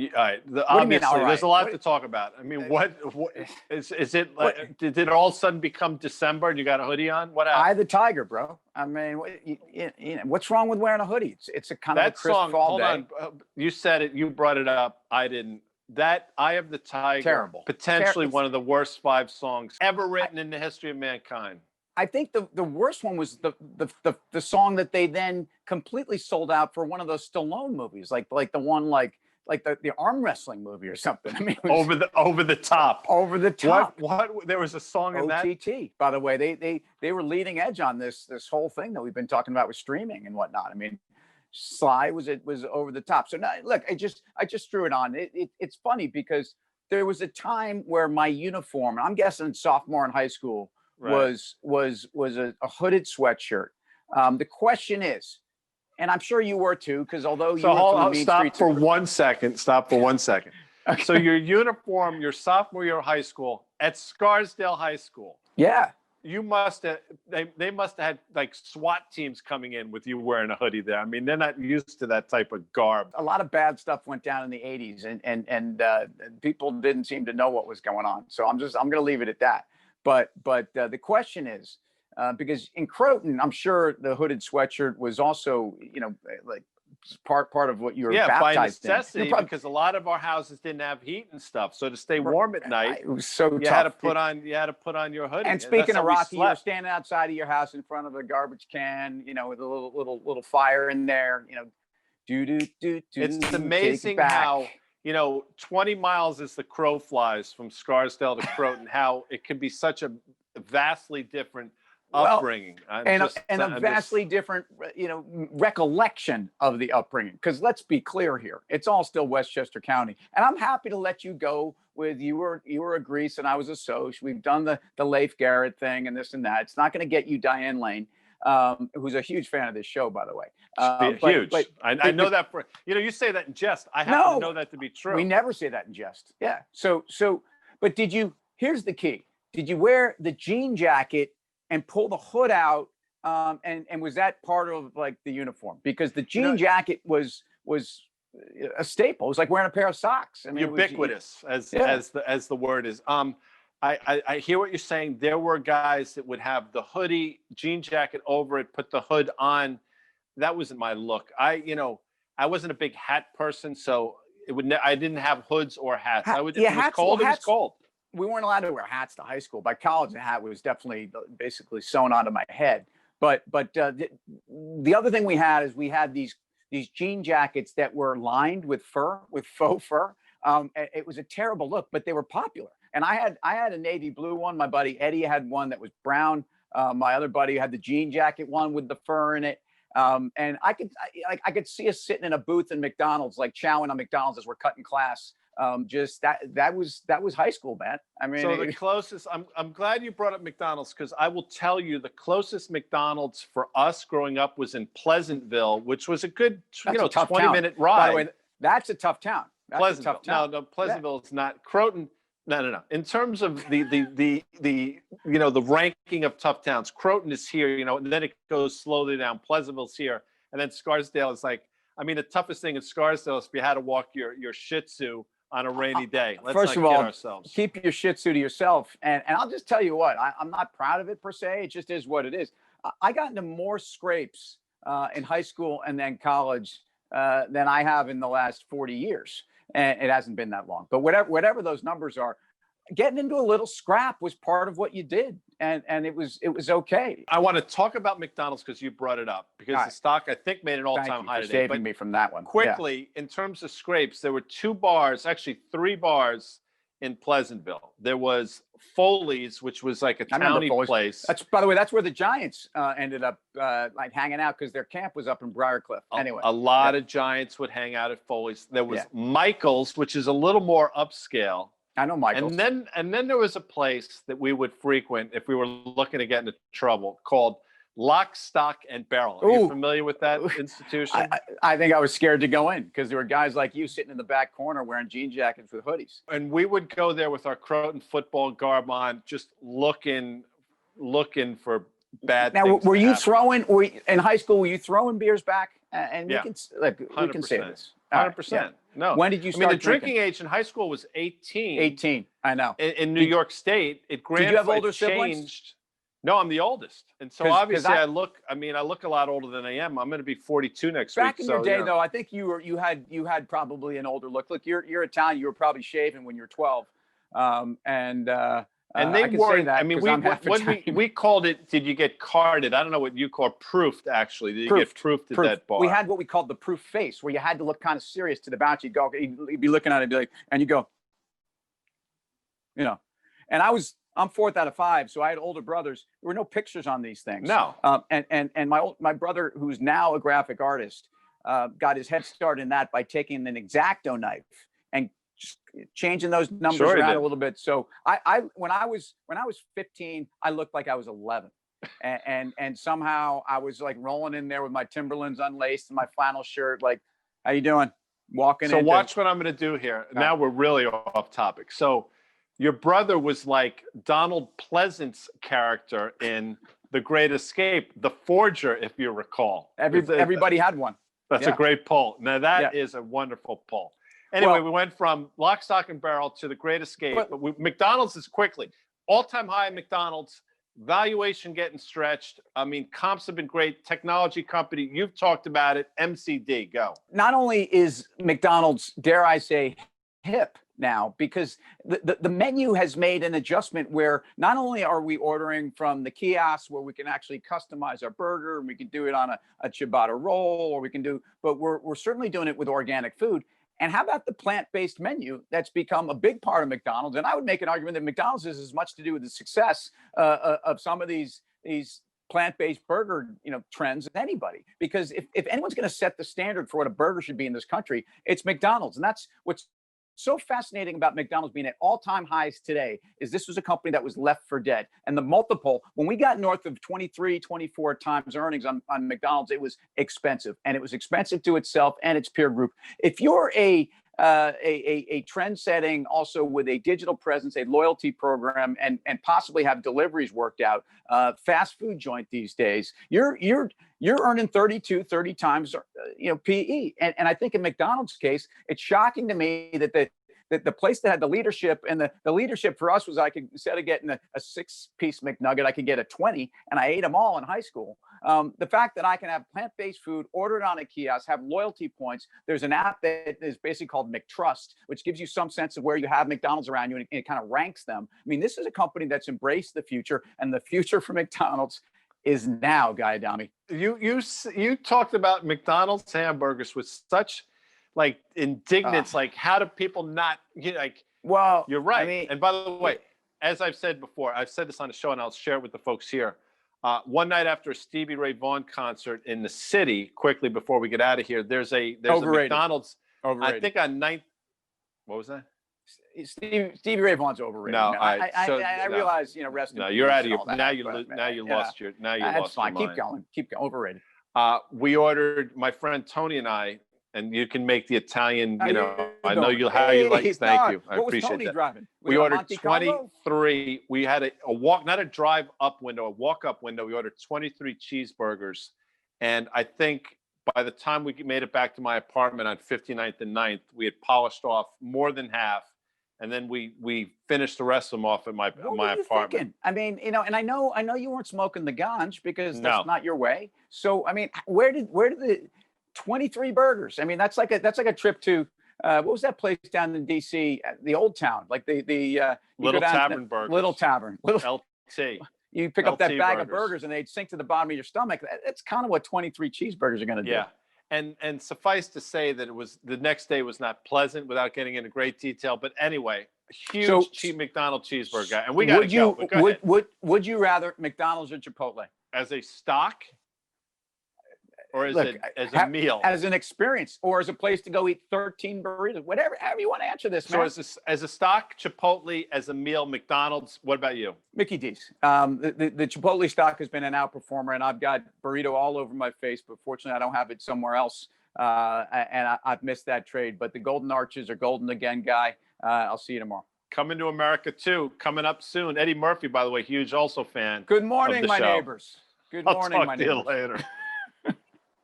All right. What do you mean, all Obviously, there's right? a lot to talk about. I mean, what is it? Like, did it all of a sudden become December and you got a hoodie on? What happened? Eye of the Tiger, bro. I mean, what's wrong with wearing a hoodie? It's a kind of a That crisp song, fall hold day. on. You said it. You brought it up. I didn't. That Eye of the Tiger, Terrible. potentially It's- one of the worst 5 songs ever written in the history of mankind. I think the worst one was the song that they then completely sold out for one of those Stallone movies, like the one like the arm wrestling movie or something. I mean, it was Over the top. over the top. What? There was a song in that. OTT, by the way, they were leading edge on this whole thing that we've been talking about with streaming and whatnot. I mean, Sly was over the top. So now, look, I just threw it on. It's funny because there was a time where my uniform, I'm guessing sophomore in high school, Right. was a hooded sweatshirt. The question is, and I'm sure you were too, because although you So were from the hold, mean stop streets for of- 1 second. Stop for 1 second. Okay. So your uniform, your sophomore year of high school at Scarsdale High School. yeah. You must have. They must have had like SWAT teams coming in with you wearing a hoodie there. I mean, they're not used to that type of garb. A lot of bad stuff went down in the 80s and people didn't seem to know what was going on. So I'm going to leave it at that. But the question is, because in Croton, I'm sure the hooded sweatshirt was also, like part of what you were By baptized necessity, in. because a lot of our houses didn't have heat and stuff. So to stay warm at night, It was so you tough. had to put on your hoodie. And speaking That's how of we Rocky, you were slept. standing outside of your house in front of a garbage can, with a little fire in there, do do do do. It's amazing how 20 miles as the crow flies from Scarsdale to Croton, how it can be such a vastly different upbringing. And a vastly different, recollection of the upbringing. Because let's be clear here, it's all still Westchester County, and I'm happy to let you go with you were a Grease and I was a Soch. We've done the Leif Garrett thing and this and that. It's not going to get you Diane Lane, who's a huge fan of this show, by the way. Huge. I know that for you say that in jest. I happen to know that to be true. We never say that in jest. Yeah. So, but here's the key. Did you wear the jean jacket and pull the hood out? And was that part of like the uniform? Because the jean jacket was a staple. It was like wearing a pair of socks. I mean, ubiquitous, as the word is. I hear what you're saying. There were guys that would have the hoodie, jean jacket over it, put the hood on. That wasn't my look. I wasn't a big hat person, so I didn't have hoods or hats. It was cold. It was cold. We weren't allowed to wear hats to high school. By college, the hat was definitely basically sewn onto my head. But the other thing we had these jean jackets that were lined with faux fur. It was a terrible look, but they were popular. And I had a navy blue one. My buddy Eddie had one that was brown. My other buddy had the jean jacket one with the fur in it. And I could see us sitting in a booth in McDonald's, like chowing on McDonald's as we're cutting class. Just that was high school, man. I mean, so the closest. I'm glad you brought up McDonald's, because I will tell you the closest McDonald's for us growing up was in Pleasantville, which was a good 20-minute ride. By the way, that's a tough town. Pleasantville. No, Pleasantville is not. Croton. No. In terms of the ranking of tough towns, Croton is here, and then it goes slowly down. Pleasantville's here, and then Scarsdale is like. I mean, the toughest thing in Scarsdale is if you had to walk your Shih Tzu on a rainy day. Let's First not of all, kid ourselves. Keep your Shih Tzu to yourself. And I'll just tell you what, I'm not proud of it per se. It just is what it is. I got into more scrapes in high school and then college than I have in the last 40 years. And it hasn't been that long. But whatever those numbers are, getting into a little scrap was part of what you did. And it was okay. I want to talk about McDonald's because you brought it up, because the stock, I think, made an all-time high today. Saving me from that one. Quickly, in terms of scrapes, there were 2 bars, actually 3 bars in Pleasantville. There was Foley's, which was like a towny place. By the way, that's where the Giants ended up like hanging out, because their camp was up in Briarcliff. Anyway, a lot of Giants would hang out at Foley's. There was Michael's, which is a little more upscale. I know Michael's. And then there was a place that we would frequent if we were looking to get into trouble, called Lock, Stock, and Barrel. Are you familiar with that institution? I think I was scared to go in, because there were guys like you sitting in the back corner wearing jean jackets with hoodies. And we would go there with our Croton football garb on, just looking for bad things. Now, were you in high school? Were you throwing beers back? And we can say this. 100%. No. When did you I start mean, the drinking? drinking age in high school was 18. 18. I know. In New Did- York State, it you have older it siblings? changed. No, I'm the oldest, and so 'Cause obviously I- I look. I mean, I look a lot older than I am. I'm going to be 42 next Back week. in So your day, yeah. though, I think you had probably an older look. Look, you're Italian. You were probably shaving when you were 12, And they I can say weren't. that I mean, 'cause I'm half when Italian. we called it. Did you get carded? I don't know what you call proofed. Actually, did you get proofed at that bar? We had what we called the proof face, where you had to look kind of serious to the bouncer. You'd go, he'd be looking at it, and be like, and you go, you know. And I'm fourth out of five, so I had older brothers. There were no pictures on these things. No. And my brother, who's now a graphic artist, got his head start in that by taking an X-Acto knife and just changing those numbers Sure he around did. a little bit. So I when I was 15, I looked like I was 11. And somehow I was like rolling in there with my Timberlands unlaced and my flannel shirt, like, how you doing? Walking So into, watch what I'm going to do here. Now we're really off topic. So your brother was like Donald Pleasant's character in The Great Escape, the forger, if you recall. everybody had one. That's Yeah. a great pull. Now that Yeah. is a wonderful pull. Anyway, Well- we went from Lock, Stock, and Barrel to The Great Escape. But McDonald's is quickly all-time high at McDonald's. Valuation getting stretched. I mean, comps have been great. Technology company, you've talked about it. MCD, go. Not only is McDonald's, dare I say, hip now, because the menu has made an adjustment where not only are we ordering from the kiosk where we can actually customize our burger and we can do it on a ciabatta roll, or we can do, but we're certainly doing it with organic food. And how about the plant-based menu that's become a big part of McDonald's? And I would make an argument that McDonald's has as much to do with the success of some of these plant-based burger, trends as anybody. Because if anyone's going to set the standard for what a burger should be in this country, it's McDonald's. And that's what's so fascinating about McDonald's being at all-time highs today, is this was a company that was left for dead. And the multiple, when we got north of 23, 24 times earnings on McDonald's, it was expensive. And it was expensive to itself and its peer group. If you're a trend setting, also with a digital presence, a loyalty program, and possibly have deliveries worked out, fast food joint these days, you're earning 30 times, PE. And I think in McDonald's case, it's shocking to me that the place that had the leadership, and the leadership for us was, I could, instead of getting a 6-piece McNugget, I could get a 20, and I ate them all in high school. The fact that I can have plant-based food, order it on a kiosk, have loyalty points. There's an app that is basically called McTrust, which gives you some sense of where you have McDonald's around you, and it kind of ranks them. I mean, this is a company that's embraced the future, and the future for McDonald's is now, Guy Adami. You talked about McDonald's hamburgers with such like indignance, like how do people not Well, you're right. I mean, and by the way, as I've said before, I've said this on the show and I'll share it with the folks here. One night after a Stevie Ray Vaughan concert in the city, quickly before we get out of here, there's a McDonald's. Overrated. I think on 9th. What was that? Stevie Ray Vaughan's overrated. No, I realize, rest in No, peace you're out of and your all that, now. You but, now you yeah. lost your now you That's lost fine. your Keep mind. going. Overrated. We ordered, my friend Tony and I, and you can make the Italian. How You know, you I know doing? you how you like. Hey, Thank Don, you. I what was appreciate Tony that. driving? Was We it a ordered Monte Carlo? 23. We had a walk, not a drive-up window, a walk-up window. We ordered 23 cheeseburgers, and I think by the time we made it back to my apartment on 59th and 9th, we had polished off more than half. And then we finished the rest of them off at my What my were you apartment. thinking? I mean, and I know you weren't smoking the ganj because that's No. not your way. So I mean, where did the 23 burgers? I mean, that's like a trip to what was that place down in DC, the Old Town, like the you Little go down to Tavern Burgers. Little Tavern. LT. You pick up that LT bag of burgers. burgers and they'd sink to the bottom of your stomach. That's kind of what 23 cheeseburgers are going to do. Yeah. And suffice to say that it was the next day was not pleasant without getting into great detail. But anyway, huge cheap McDonald's cheeseburger guy. And we got to go. But go ahead. Would you rather McDonald's or Chipotle? As a stock or as Look, a meal? As an experience, or as a place to go eat 13 burritos, however you want to answer this, man. So as a stock, Chipotle, as a meal, McDonald's. What about you? Mickey D's. The Chipotle stock has been an outperformer, and I've got burrito all over my face, but fortunately I don't have it somewhere else. And I've missed that trade. But the Golden Arches are golden again, Guy. I'll see you tomorrow. Coming to America too, coming up soon. Eddie Murphy, by the way, huge also fan. Good morning, of the my show. neighbors. Good I'll morning, talk my to neighbors. you later.